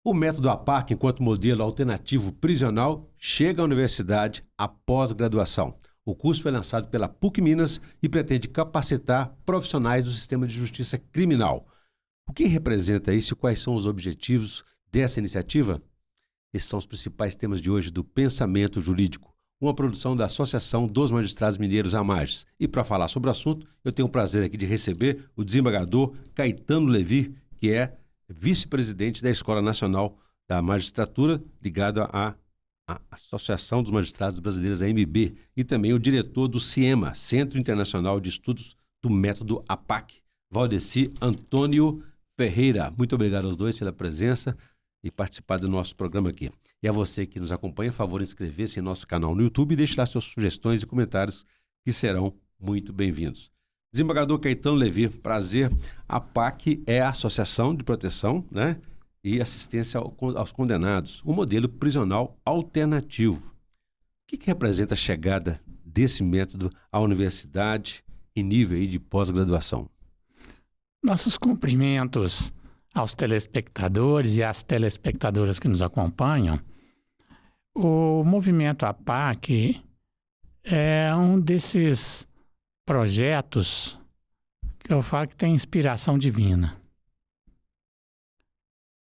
O método APAC, enquanto modelo alternativo prisional, chega à universidade após graduação. O curso foi lançado pela PUC Minas e pretende capacitar profissionais do sistema de justiça criminal. O que representa isso e quais são os objetivos dessa iniciativa? Esses são os principais temas de hoje do Pensamento Jurídico, uma produção da Associação dos Magistrados Mineiros AMAGES. E para falar sobre o assunto, eu tenho o prazer aqui de receber o desembargador Caetano Levi, que é vice-presidente da Escola Nacional da Magistratura, ligado à Associação dos Magistrados Brasileiros, AMB, e também o diretor do CIEMA, Centro Internacional de Estudos do Método APAC, Valdeci Antônio Ferreira. Muito obrigado aos dois pela presença e participar do nosso programa aqui. E a você que nos acompanha, por favor, inscrever-se em nosso canal no YouTube e deixe lá suas sugestões e comentários que serão muito bem-vindos. Desembargador Caetano Levi, prazer. A APAC é a Associação de Proteção, né, e Assistência aos Condenados, um modelo prisional alternativo. O que representa a chegada desse método à universidade em nível aí de pós-graduação? Nossos cumprimentos aos telespectadores e às telespectadoras que nos acompanham. O movimento APAC é um desses projetos que eu falo que tem inspiração divina.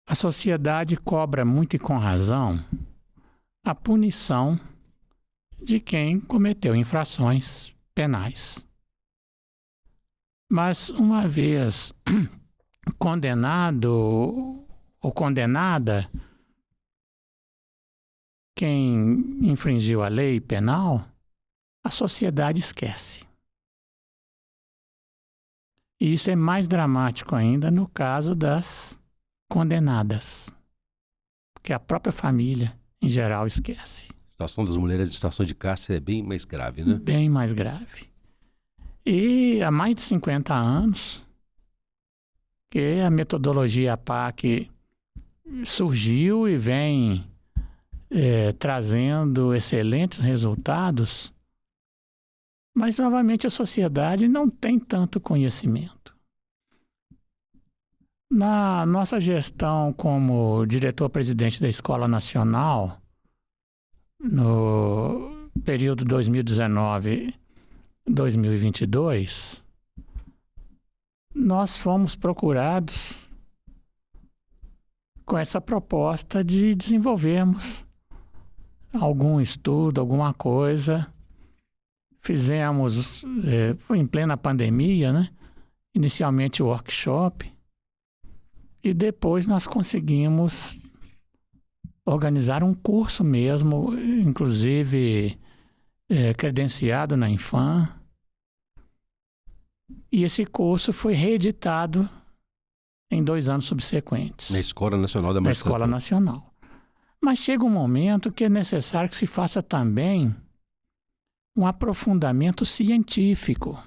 A sociedade cobra muito e com razão a punição de quem cometeu infrações penais. Mas uma vez condenado ou condenada, quem infringiu a lei penal, a sociedade esquece. E isso é mais dramático ainda no caso das condenadas, porque a própria família, em geral, esquece. A situação das mulheres em situação de cárcere é bem mais grave, né? Bem mais grave. E há mais de 50 anos que a metodologia APAC surgiu e vem trazendo excelentes resultados, mas novamente a sociedade não tem tanto conhecimento. Na nossa gestão como diretor-presidente da Escola Nacional, no período 2019-2022, nós fomos procurados com essa proposta de desenvolvermos algum estudo, alguma coisa. Fizemos, foi em plena pandemia, né? Inicialmente o workshop, e depois nós conseguimos organizar um curso mesmo, inclusive credenciado na Infam. E esse curso foi reeditado em 2 anos subsequentes. Na Escola Nacional da Magistratura. Na Escola Nacional. Mas chega um momento que é necessário que se faça também um aprofundamento científico.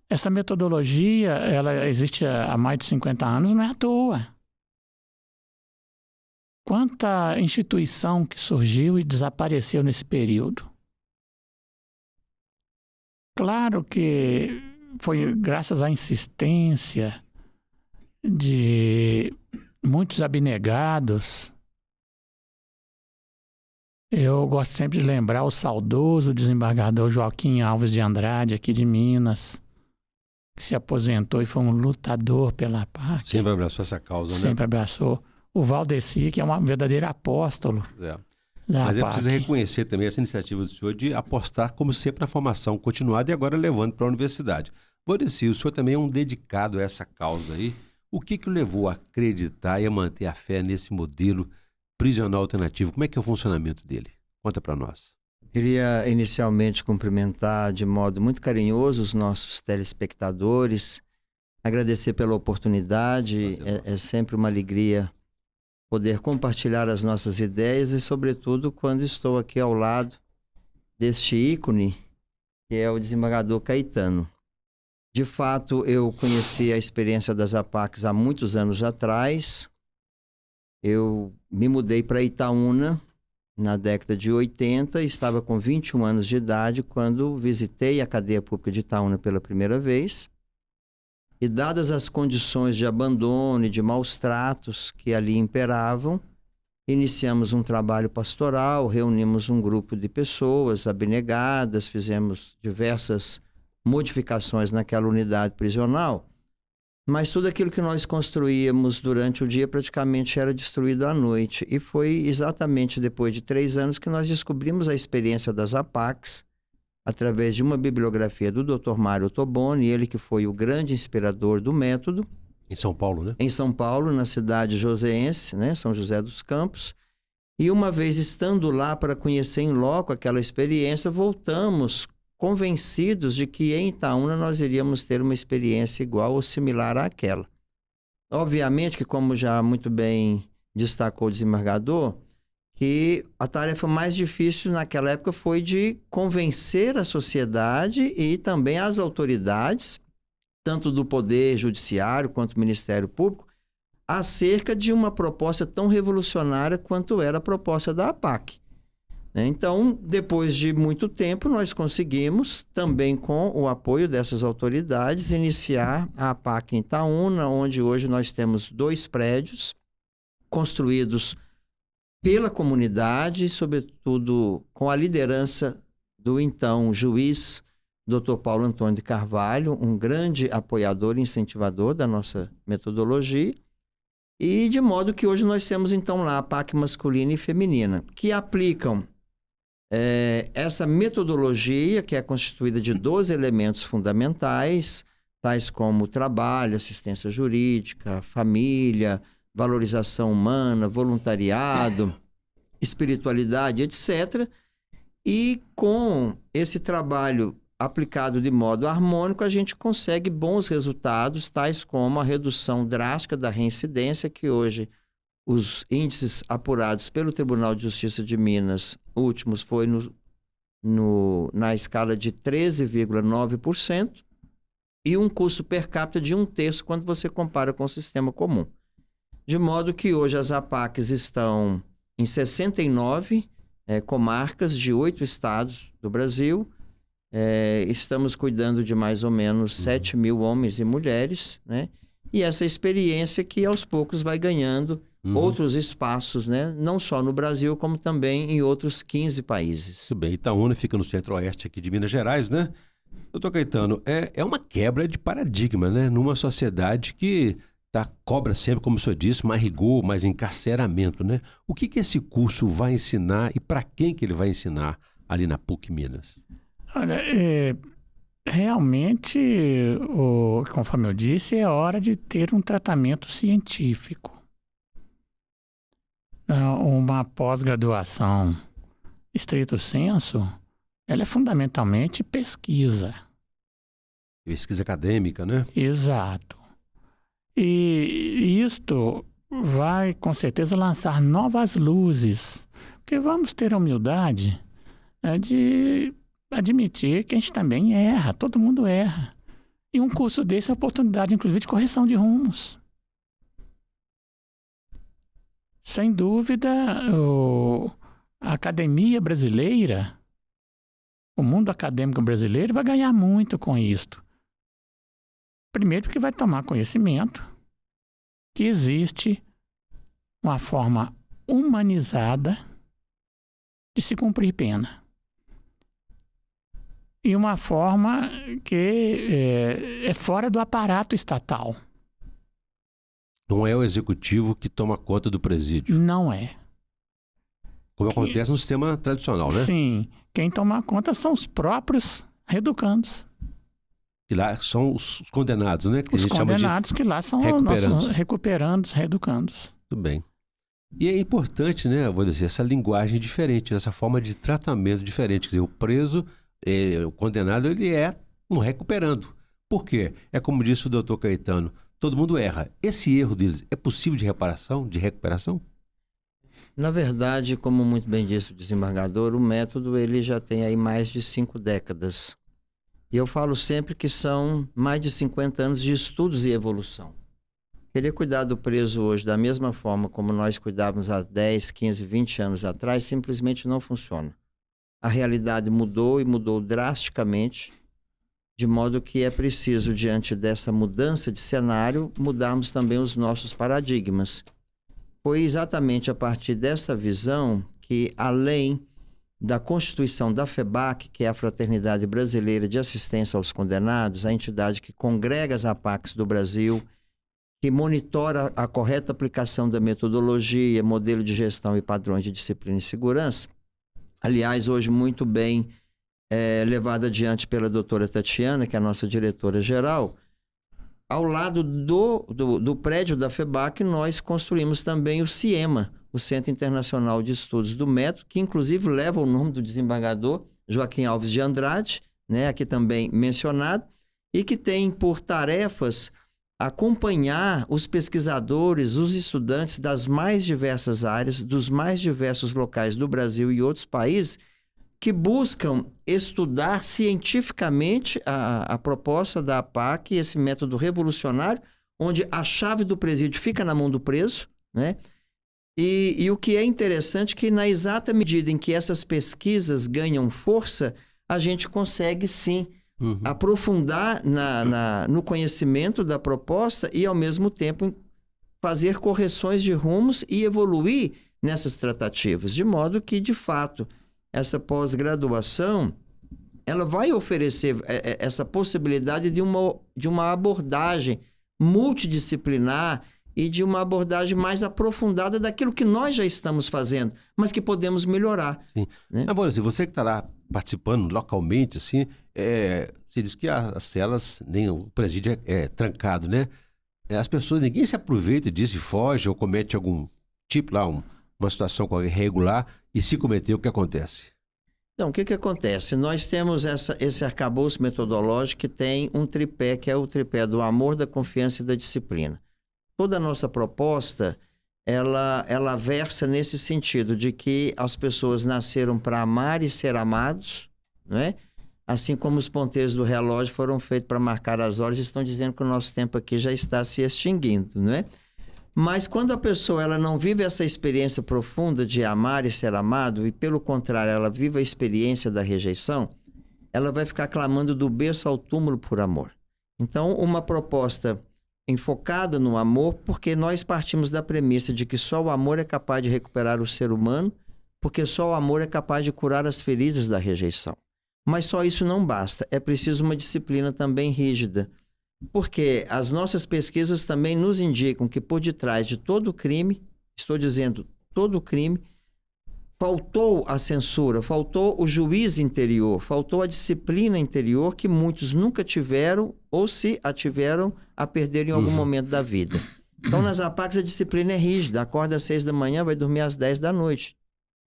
Essa metodologia, ela existe há mais de 50 anos, não é à toa. Quanta instituição que surgiu e desapareceu nesse período. Claro que foi graças à insistência de muitos abnegados. Eu gosto sempre de lembrar o saudoso desembargador Joaquim Alves de Andrade, aqui de Minas, que se aposentou e foi um lutador pela APAC. Sempre abraçou essa causa, né? Sempre abraçou. O Valdeci, que é um verdadeiro apóstolo da Mas APAC. é preciso reconhecer também essa iniciativa do senhor de apostar, como sempre, na formação continuada e agora levando para a universidade. Valdeci, o senhor também é um dedicado a essa causa aí. O que o levou a acreditar e a manter a fé nesse modelo prisional alternativo? Como é que é o funcionamento dele? Conta para nós. Queria inicialmente cumprimentar de modo muito carinhoso os nossos telespectadores, agradecer pela oportunidade, é sempre uma alegria poder compartilhar as nossas ideias e, sobretudo, quando estou aqui ao lado deste ícone, que é o desembargador Caetano. De fato, eu conheci a experiência das APACs há muitos anos atrás. Eu me mudei para Itaúna na década de 80, estava com 21 anos de idade quando visitei a cadeia pública de Itaúna pela primeira vez. E dadas as condições de abandono e de maus tratos que ali imperavam, iniciamos um trabalho pastoral, reunimos um grupo de pessoas abnegadas, fizemos diversas modificações naquela unidade prisional, mas tudo aquilo que nós construíamos durante o dia praticamente era destruído à noite. E foi exatamente depois de 3 anos que nós descobrimos a experiência das APACs, através de uma bibliografia do Dr. Mário Toboni, ele que foi o grande inspirador do método. Em São Paulo, né? Em São Paulo, na cidade joseense, né? São José dos Campos. E uma vez estando lá para conhecer em loco aquela experiência, voltamos convencidos de que em Itaúna nós iríamos ter uma experiência igual ou similar àquela. Obviamente que, como já muito bem destacou o desembargador, que a tarefa mais difícil naquela época foi de convencer a sociedade e também as autoridades, tanto do Poder Judiciário quanto do Ministério Público, acerca de uma proposta tão revolucionária quanto era a proposta da APAC. Então, depois de muito tempo, nós conseguimos, também com o apoio dessas autoridades, iniciar a APAC em Itaúna, onde hoje nós temos 2 prédios construídos pela comunidade, sobretudo com a liderança do então juiz Dr. Paulo Antônio de Carvalho, um grande apoiador e incentivador da nossa metodologia, e de modo que hoje nós temos então lá a APAC masculina e feminina, que aplicam essa metodologia, que é constituída de 12 elementos fundamentais, tais como trabalho, assistência jurídica, família, valorização humana, voluntariado, espiritualidade, etc. E com esse trabalho aplicado de modo harmônico, a gente consegue bons resultados, tais como a redução drástica da reincidência, que hoje os índices apurados pelo Tribunal de Justiça de Minas, últimos, foi na escala de 13,9%, e um custo per capita de 1/3 quando você compara com o sistema comum. De modo que hoje as APACs estão em 69 comarcas de 8 estados do Brasil. Estamos cuidando de mais ou menos 7 mil homens e mulheres, né? E essa experiência que aos poucos vai ganhando outros espaços, né? Não só no Brasil, como também em outros 15 países. Muito bem. Itaúna fica no centro-oeste aqui de Minas Gerais, né? Doutor Caetano, é uma quebra de paradigma, né? Numa sociedade que cobra sempre, como o senhor disse, mais rigor, mais encarceramento, né? O que esse curso vai ensinar e para quem que ele vai ensinar ali na PUC Minas? Olha, realmente, conforme eu disse, é hora de ter um tratamento científico. Uma pós-graduação estrito sensu, ela é fundamentalmente pesquisa. Pesquisa acadêmica, né? Exato. E isto vai, com certeza, lançar novas luzes. Porque vamos ter a humildade de admitir que a gente também erra, todo mundo erra. E um curso desse é a oportunidade, inclusive, de correção de rumos. Sem dúvida, a academia brasileira, o mundo acadêmico brasileiro vai ganhar muito com isto. Primeiro porque vai tomar conhecimento que existe uma forma humanizada de se cumprir pena. E uma forma que é fora do aparato estatal. Não é o executivo que toma conta do presídio. Não é. Como acontece no sistema tradicional, né? Sim. Quem toma conta são os próprios reeducandos. Que lá são os condenados, né? Que os condenados que lá são nossos recuperandos, reeducandos. Muito bem. E é importante, né, vou dizer, essa linguagem diferente, essa forma de tratamento diferente. Quer dizer, o preso, o condenado, ele é um recuperando. Por quê? É como disse o doutor Caetano, todo mundo erra. Esse erro deles é possível de reparação, de recuperação? Na verdade, como muito bem disse o desembargador, o método ele já tem aí mais de 5 décadas. E eu falo sempre que são mais de 50 anos de estudos e evolução. Querer cuidar do preso hoje da mesma forma como nós cuidávamos há 10, 15, 20 anos atrás, simplesmente não funciona. A realidade mudou e mudou drasticamente, de modo que é preciso, diante dessa mudança de cenário, mudarmos também os nossos paradigmas. Foi exatamente a partir dessa visão que, além da constituição da FEBAC, que é a Fraternidade Brasileira de Assistência aos Condenados, a entidade que congrega as APACs do Brasil, que monitora a correta aplicação da metodologia, modelo de gestão e padrões de disciplina e segurança. Aliás, hoje muito bem levada adiante pela doutora Tatiana, que é a nossa diretora-geral. Ao lado do prédio da FEBAC, nós construímos também o CIEMA, o Centro Internacional de Estudos do Método, que inclusive leva o nome do desembargador Joaquim Alves de Andrade, né, aqui também mencionado, e que tem por tarefas acompanhar os pesquisadores, os estudantes das mais diversas áreas, dos mais diversos locais do Brasil e outros países, que buscam estudar cientificamente a proposta da APAC, esse método revolucionário, onde a chave do presídio fica na mão do preso, né? E o que é interessante é que, na exata medida em que essas pesquisas ganham força, a gente consegue, sim, aprofundar no conhecimento da proposta e, ao mesmo tempo, fazer correções de rumos e evoluir nessas tratativas, de modo que, de fato, essa pós-graduação ela vai oferecer essa possibilidade de uma abordagem multidisciplinar e de uma abordagem mais aprofundada daquilo que nós já estamos fazendo, mas que podemos melhorar. Sim. Né? Agora, assim, você que está lá participando localmente, assim, você diz que as celas, nem o presídio é trancado, né? As pessoas, ninguém se aproveita disso e foge ou comete algum tipo lá, uma situação irregular, e se cometer, o que acontece? Então, o que acontece? Nós temos esse arcabouço metodológico que tem um tripé, que é o tripé do amor, da confiança e da disciplina. Toda a nossa proposta, ela versa nesse sentido de que as pessoas nasceram para amar e ser amados, não é? Assim como os ponteiros do relógio foram feitos para marcar as horas, estão dizendo que o nosso tempo aqui já está se extinguindo, não é? Mas quando a pessoa ela não vive essa experiência profunda de amar e ser amado, e pelo contrário, ela vive a experiência da rejeição, ela vai ficar clamando do berço ao túmulo por amor. Então, uma proposta enfocada no amor, porque nós partimos da premissa de que só o amor é capaz de recuperar o ser humano, porque só o amor é capaz de curar as feridas da rejeição. Mas só isso não basta, é preciso uma disciplina também rígida, porque as nossas pesquisas também nos indicam que por detrás de todo crime, estou dizendo todo crime, faltou a censura, faltou o juiz interior, faltou a disciplina interior que muitos nunca tiveram ou se a tiveram a perder em algum momento da vida. Então, nas APACs a disciplina é rígida, acorda às 6 da manhã, vai dormir às 10 da noite.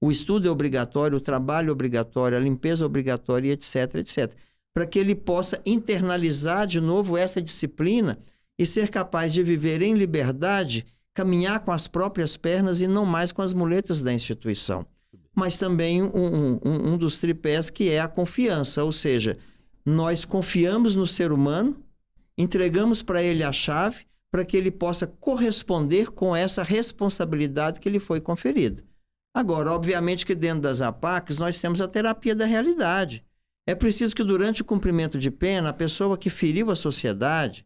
O estudo é obrigatório, o trabalho é obrigatório, a limpeza é obrigatória, etc, etc. Para que ele possa internalizar de novo essa disciplina e ser capaz de viver em liberdade, caminhar com as próprias pernas e não mais com as muletas da instituição. Mas também um dos tripés que é a confiança, ou seja, nós confiamos no ser humano, entregamos para ele a chave para que ele possa corresponder com essa responsabilidade que lhe foi conferida. Agora, obviamente que dentro das APACs nós temos a terapia da realidade. É preciso que durante o cumprimento de pena, a pessoa que feriu a sociedade,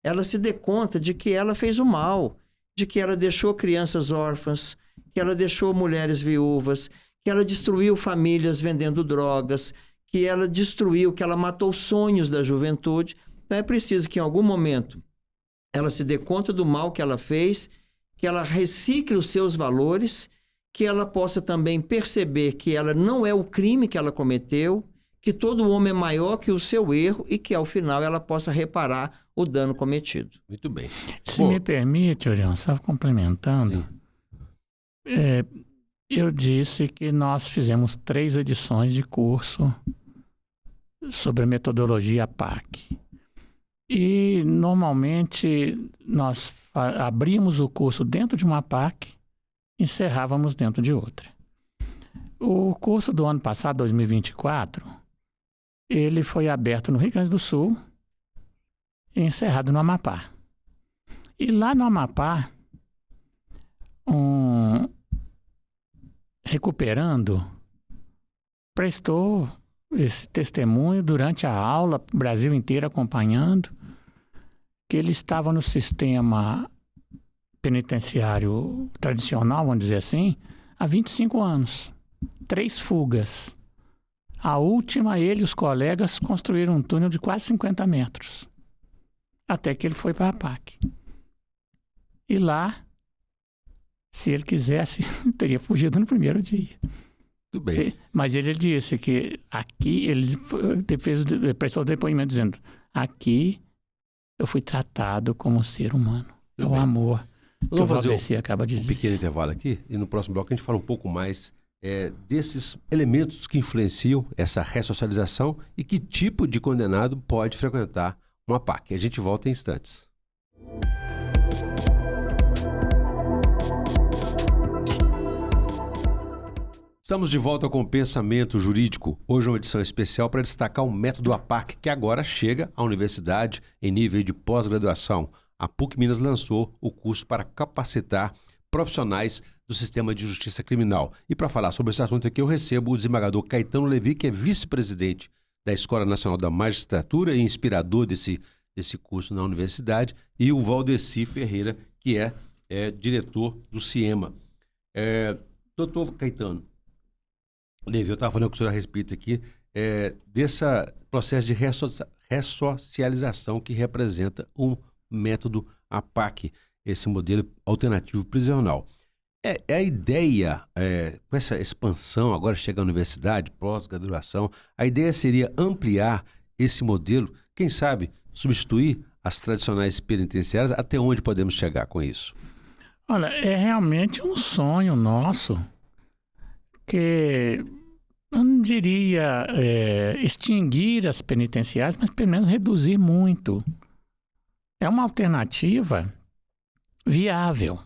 ela se dê conta de que ela fez o mal, de que ela deixou crianças órfãs, que ela deixou mulheres viúvas, que ela destruiu famílias vendendo drogas, que ela destruiu, que ela matou sonhos da juventude. Então é preciso que em algum momento ela se dê conta do mal que ela fez, que ela recicle os seus valores, que ela possa também perceber que ela não é o crime que ela cometeu, que todo homem é maior que o seu erro e que, ao final, ela possa reparar o dano cometido. Muito bem. Se me permite, Orion, só complementando, eu disse que nós fizemos 3 edições de curso sobre a metodologia APAC. E, normalmente, nós abrimos o curso dentro de uma APAC, encerrávamos dentro de outra. O curso do ano passado, 2024, ele foi aberto no Rio Grande do Sul e encerrado no Amapá. E lá no Amapá, Recuperando prestou esse testemunho durante a aula, o Brasil inteiro acompanhando, que ele estava no sistema penitenciário tradicional, vamos dizer assim, há 25 anos. 3 fugas. A última, ele e os colegas construíram um túnel de quase 50 metros. Até que ele foi para a PAC. E lá, se ele quisesse, teria fugido no primeiro dia. Tudo bem. Mas ele disse que aqui, ele prestou depoimento dizendo, aqui eu fui tratado como ser humano. É o amor que o Valdeci acaba de dizer. Um pequeno intervalo aqui e no próximo bloco a gente fala um pouco mais desses elementos que influenciam essa ressocialização e que tipo de condenado pode frequentar uma PAC. A gente volta em instantes. Estamos de volta com o Pensamento Jurídico. Hoje é uma edição especial para destacar o método APAC, que agora chega à universidade em nível de pós-graduação. A PUC Minas lançou o curso para capacitar profissionais do sistema de justiça criminal. E para falar sobre esse assunto aqui, eu recebo o desembargador Caetano Levi, que é vice-presidente da Escola Nacional da Magistratura e inspirador desse curso na universidade, e o Valdeci Ferreira, que é diretor do CIEMA. Doutor Caetano Levi, eu estava falando com o senhor a respeito aqui desse processo de ressocialização que representa um método APAC, esse modelo alternativo prisional. A ideia, com essa expansão, agora chega à universidade, pós-graduação, a ideia seria ampliar esse modelo, quem sabe substituir as tradicionais penitenciárias. Até onde podemos chegar com isso? Olha, é realmente um sonho nosso que eu não diria extinguir as penitenciárias, mas pelo menos reduzir muito. É uma alternativa viável.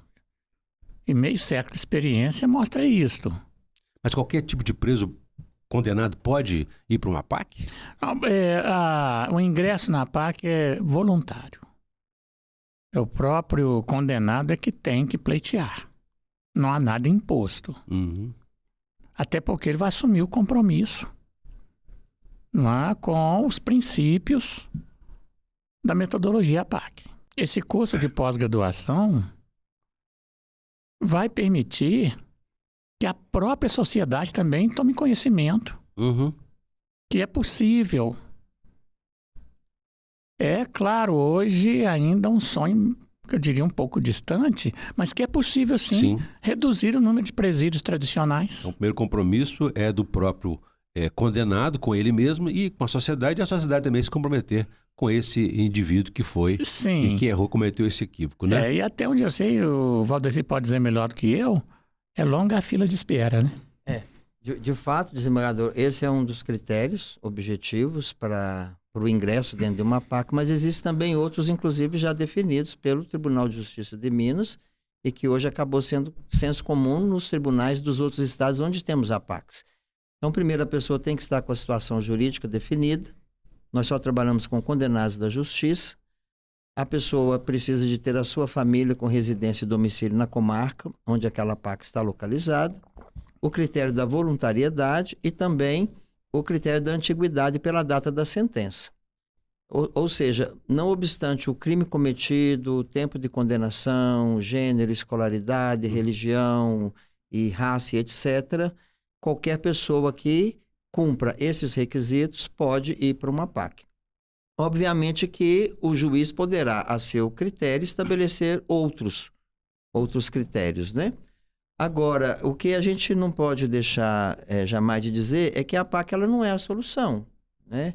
E meio século de experiência mostra isto. Mas qualquer tipo de preso condenado pode ir para uma PAC? Não, o ingresso na PAC é voluntário. É o próprio condenado que tem que pleitear. Não há nada imposto. Uhum. Até porque ele vai assumir o compromisso, não é, com os princípios da metodologia PAC. Esse curso de pós-graduação vai permitir que a própria sociedade também tome conhecimento que é possível. É claro, hoje ainda um sonho, eu diria um pouco distante, mas que é possível sim. Reduzir o número de presídios tradicionais. Então, o primeiro compromisso é do próprio condenado com ele mesmo e com a sociedade também se comprometer com esse indivíduo que foi e que errou, cometeu esse equívoco, né? E até onde eu sei, o Valdeci pode dizer melhor do que eu, é longa a fila de espera, né? De fato, desembargador, esse é um dos critérios objetivos para o ingresso dentro de uma PAC, mas existem também outros, inclusive já definidos pelo Tribunal de Justiça de Minas e que hoje acabou sendo senso comum nos tribunais dos outros estados onde temos a PACs. Então, primeiro, a pessoa tem que estar com a situação jurídica definida. Nós só trabalhamos com condenados da justiça. A pessoa precisa de ter a sua família com residência e domicílio na comarca onde aquela PAC está localizada. O critério da voluntariedade e também o critério da antiguidade pela data da sentença. Ou seja, não obstante o crime cometido, o tempo de condenação, gênero, escolaridade, religião e raça, etc., qualquer pessoa que cumpra esses requisitos pode ir para uma PAC. Obviamente que o juiz poderá, a seu critério, estabelecer outros critérios, né? Agora, o que a gente não pode deixar jamais de dizer é que a PAC ela não é a solução, né?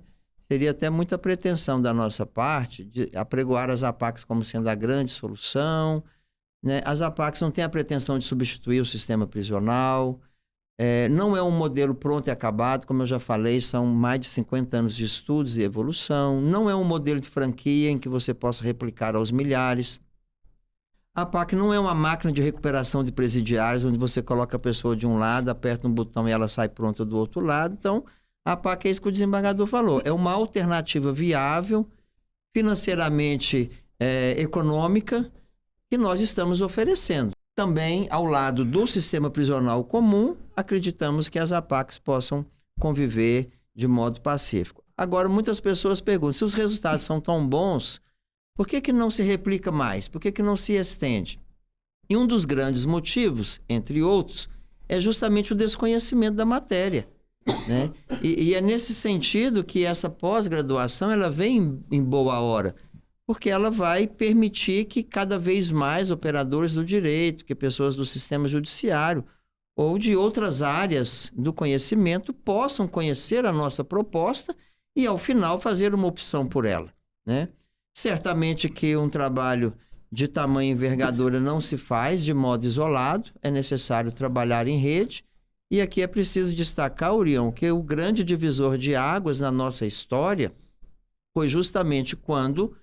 Seria até muita pretensão da nossa parte de apregoar as APACs como sendo a grande solução, né? As APACs não têm a pretensão de substituir o sistema prisional. Não é um modelo pronto e acabado, como eu já falei, são mais de 50 anos de estudos e evolução. Não é um modelo de franquia em que você possa replicar aos milhares. A PAC não é uma máquina de recuperação de presidiários, onde você coloca a pessoa de um lado, aperta um botão e ela sai pronta do outro lado. Então, a PAC é isso que o desembargador falou. É uma alternativa viável, financeiramente econômica, que nós estamos oferecendo. Também, ao lado do sistema prisional comum, acreditamos que as APACs possam conviver de modo pacífico. Agora, muitas pessoas perguntam, se os resultados são tão bons, por que não se replica mais? Por que não se estende? E um dos grandes motivos, entre outros, é justamente o desconhecimento da matéria, né? E é nesse sentido que essa pós-graduação ela vem em boa hora, porque ela vai permitir que cada vez mais operadores do direito, que pessoas do sistema judiciário ou de outras áreas do conhecimento possam conhecer a nossa proposta e, ao final, fazer uma opção por ela, né? Certamente que um trabalho de tamanha envergadura não se faz de modo isolado, é necessário trabalhar em rede. E aqui é preciso destacar, Urião, que o grande divisor de águas na nossa história foi justamente quando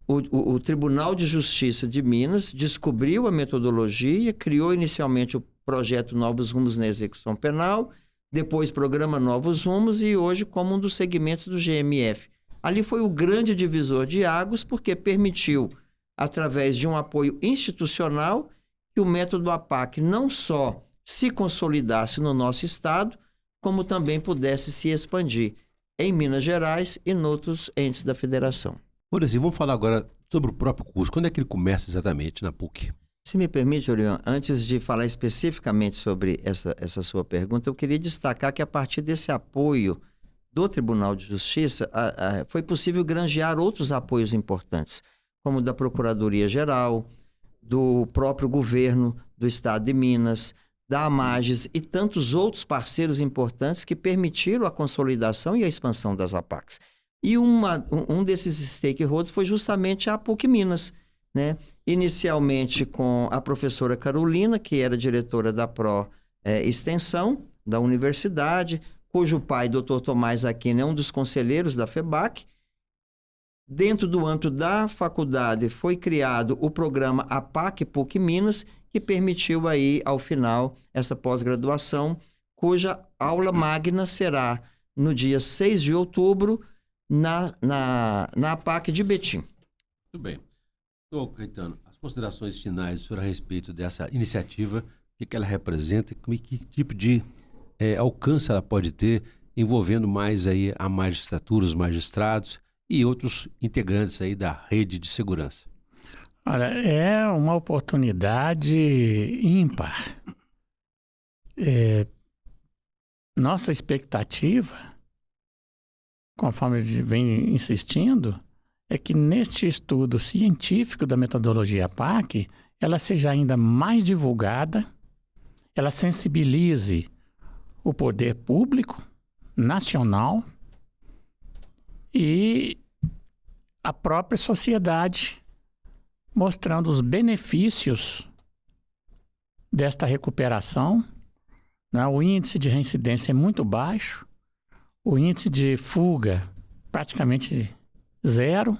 o Tribunal de Justiça de Minas descobriu a metodologia, criou inicialmente o projeto Novos Rumos na Execução Penal, depois Programa Novos Rumos e hoje como um dos segmentos do GMF. Ali foi o grande divisor de águas porque permitiu, através de um apoio institucional, que o método APAC não só se consolidasse no nosso estado, como também pudesse se expandir em Minas Gerais e noutros entes da federação. Por exemplo, vamos falar agora sobre o próprio curso. Quando é que ele começa exatamente na PUC? Se me permite, Orion, antes de falar especificamente sobre essa sua pergunta, eu queria destacar que a partir desse apoio do Tribunal de Justiça, foi possível granjear outros apoios importantes, como da Procuradoria-Geral, do próprio governo do Estado de Minas, da AMAGES e tantos outros parceiros importantes que permitiram a consolidação e a expansão das APACs. E um desses stakeholders foi justamente a PUC Minas, né? Inicialmente com a professora Carolina, que era diretora da Extensão da universidade, cujo pai, Dr. Tomás Aquino, é um dos conselheiros da FEBAC. Dentro do âmbito da faculdade foi criado o programa APAC PUC Minas, que permitiu aí, ao final, essa pós-graduação, cuja aula magna será no dia 6 de outubro, na APAC de Betim. Muito bem. Doutor Caetano, as considerações finais sobre a respeito dessa iniciativa, o que ela representa e que tipo de alcance ela pode ter, envolvendo mais aí a magistratura, os magistrados e outros integrantes aí da rede de segurança. Olha, é uma oportunidade ímpar. Nossa expectativa, conforme vem insistindo, é que neste estudo científico da metodologia APAC, ela seja ainda mais divulgada, ela sensibilize o poder público nacional e a própria sociedade, mostrando os benefícios desta recuperação, né? O índice de reincidência é muito baixo, o índice de fuga praticamente zero.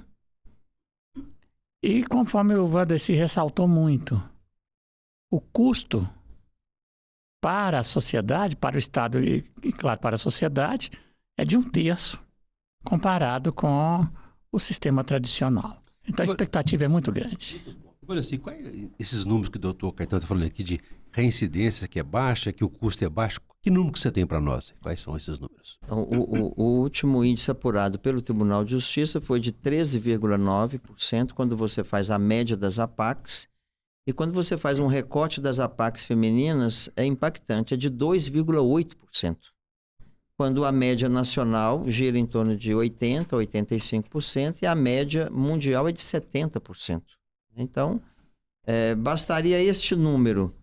E conforme o Valdeci ressaltou muito, o custo para a sociedade, para o Estado e claro, para a sociedade, é de 1/3 comparado com o sistema tradicional. Então a expectativa é muito grande. Agora, assim, quais esses números que o doutor Caetano está falando aqui de reincidência que é baixa, que o custo é baixo, que número que você tem para nós? Quais são esses números? O último índice apurado pelo Tribunal de Justiça foi de 13,9% quando você faz a média das APACs. E quando você faz um recorte das APACs femininas, é impactante, é de 2,8%. Quando a média nacional gira em torno de 80%, 85%, e a média mundial é de 70%. Então, bastaria este número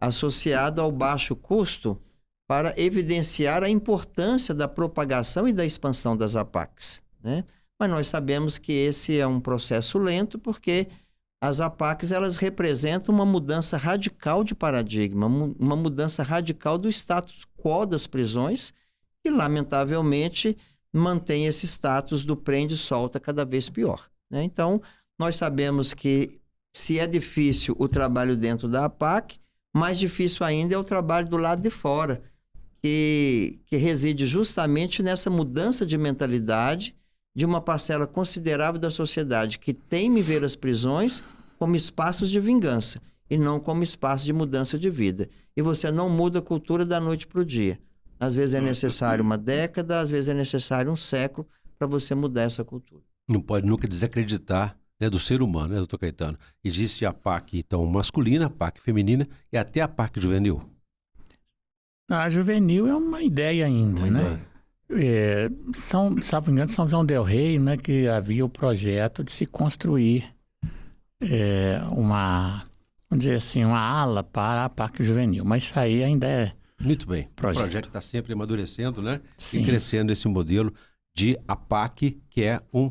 associado ao baixo custo para evidenciar a importância da propagação e da expansão das APACs, né? Mas nós sabemos que esse é um processo lento porque as APACs elas representam uma mudança radical de paradigma, uma mudança radical do status quo das prisões e, lamentavelmente, mantém esse status do prende e solta cada vez pior, né? Então, nós sabemos que se é difícil o trabalho dentro da APAC, mais difícil ainda é o trabalho do lado de fora, que reside justamente nessa mudança de mentalidade de uma parcela considerável da sociedade que teme ver as prisões como espaços de vingança e não como espaço de mudança de vida. E você não muda a cultura da noite para o dia. Às vezes é necessário uma década, às vezes é necessário um século para você mudar essa cultura. Não pode nunca desacreditar, né, do ser humano, né, doutor Caetano? Existe a PAC, então, masculina, a PAC feminina e até a PAC juvenil. A juvenil é uma ideia ainda, Uma né? Salvo engano, São João del Rei, né, que havia o projeto de se construir uma, vamos dizer assim, uma ala para a PAC juvenil, mas isso aí ainda é Muito bem. projeto. O projeto está sempre amadurecendo, né? Sim. E crescendo esse modelo de APAC, que é um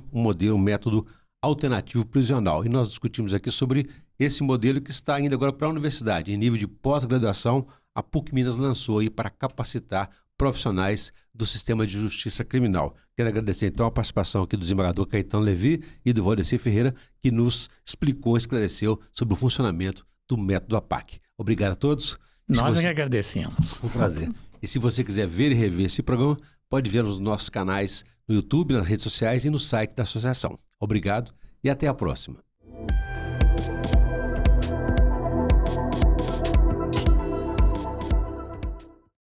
método alternativo prisional. E nós discutimos aqui sobre esse modelo que está indo agora para a universidade. Em nível de pós-graduação, a PUC Minas lançou aí para capacitar profissionais do sistema de justiça criminal. Quero agradecer então a participação aqui do desembargador Caetano Levi e do Valdecir Ferreira, que nos explicou, esclareceu sobre o funcionamento do método APAC. Obrigado a todos. Nós é que agradecemos. Um prazer. E se você quiser ver e rever esse programa, pode ver nos nossos canais no YouTube, nas redes sociais e no site da associação. Obrigado e até a próxima.